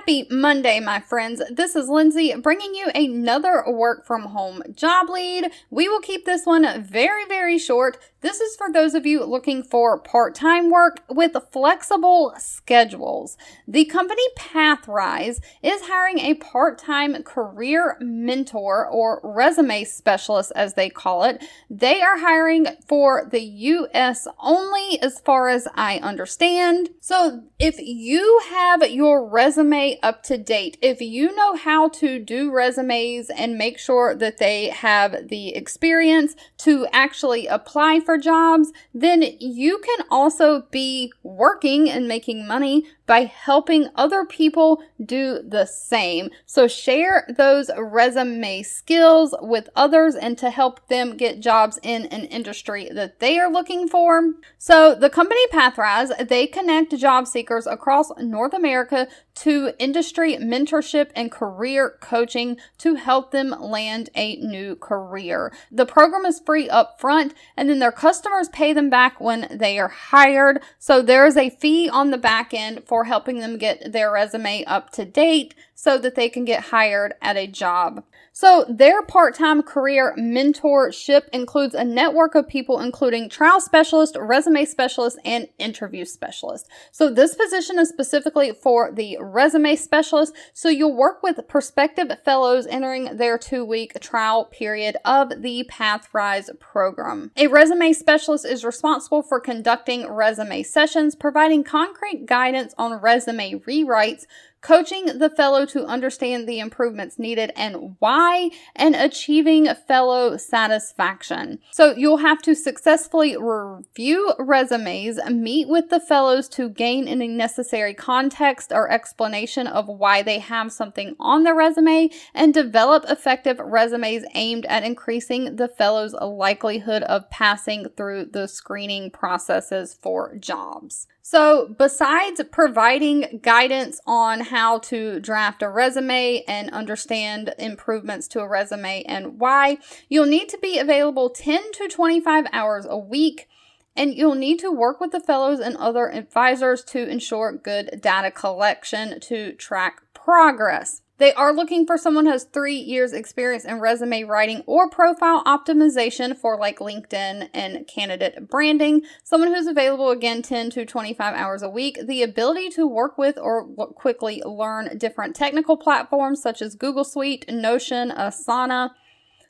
Happy Monday, my friends. This is Lindsay bringing you another work from home job lead. We will keep this one very, very short. This is for those of you looking for part-time work with flexible schedules. The company Pathrise is hiring a part-time career mentor or resume specialist, as they call it. They are hiring for the U.S. only, as far as I understand. So if you have your resume up to date, if you know how to do resumes and make sure that they have the experience to actually apply for jobs, then you can also be working and making money by helping other people do the same. So share those resume skills with others and to help them get jobs in an industry that they are looking for. So the company Pathrise, they connect job seekers across North America to industry mentorship and career coaching to help them land a new career. The program is free up front, and then their customers pay them back when they are hired. So there is a fee on the back end for helping them get their resume up to date so that they can get hired at a job. So their part-time career mentorship includes a network of people including trial specialists, resume specialists, and interview specialists. So this position is specifically for the resume specialist. So you'll work with prospective fellows entering their 2-week trial period of the Pathrise program. A resume specialist is responsible for conducting resume sessions, providing concrete guidance on resume rewrites, coaching the fellow to understand the improvements needed and why, and achieving fellow satisfaction. So you'll have to successfully review resumes, meet with the fellows to gain any necessary context or explanation of why they have something on their resume, and develop effective resumes aimed at increasing the fellow's likelihood of passing through the screening processes for jobs. So besides providing guidance on how to draft a resume and understand improvements to a resume and why, you'll need to be available 10 to 25 hours a week, and you'll need to work with the fellows and other advisors to ensure good data collection to track progress. They are looking for someone who has 3 years experience in resume writing or profile optimization for like LinkedIn and candidate branding. Someone who's available, again, 10 to 25 hours a week. The ability to work with or quickly learn different technical platforms such as Google Suite, Notion, Asana.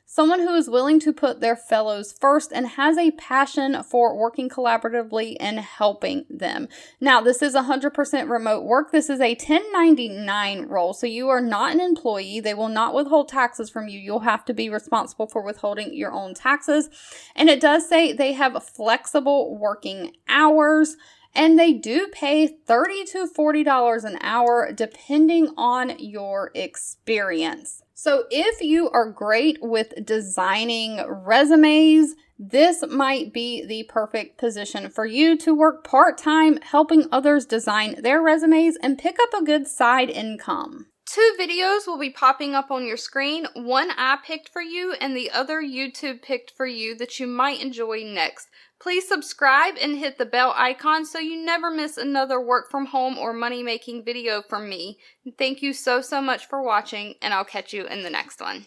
Someone who is willing to put their fellows first and has a passion for working collaboratively and helping them. Now, this is 100% remote work. This is a 1099 role, so you are not an employee. They will not withhold taxes from you. You'll have to be responsible for withholding your own taxes. And it does say they have flexible working hours, and they do pay $30 to $40 an hour depending on your experience. So if you are great with designing resumes, this might be the perfect position for you to work part-time helping others design their resumes and pick up a good side income. 2 videos will be popping up on your screen. One I picked for you and the other YouTube picked for you that you might enjoy next. Please subscribe and hit the bell icon so you never miss another work from home or money making video from me. Thank you so much for watching, and I'll catch you in the next one.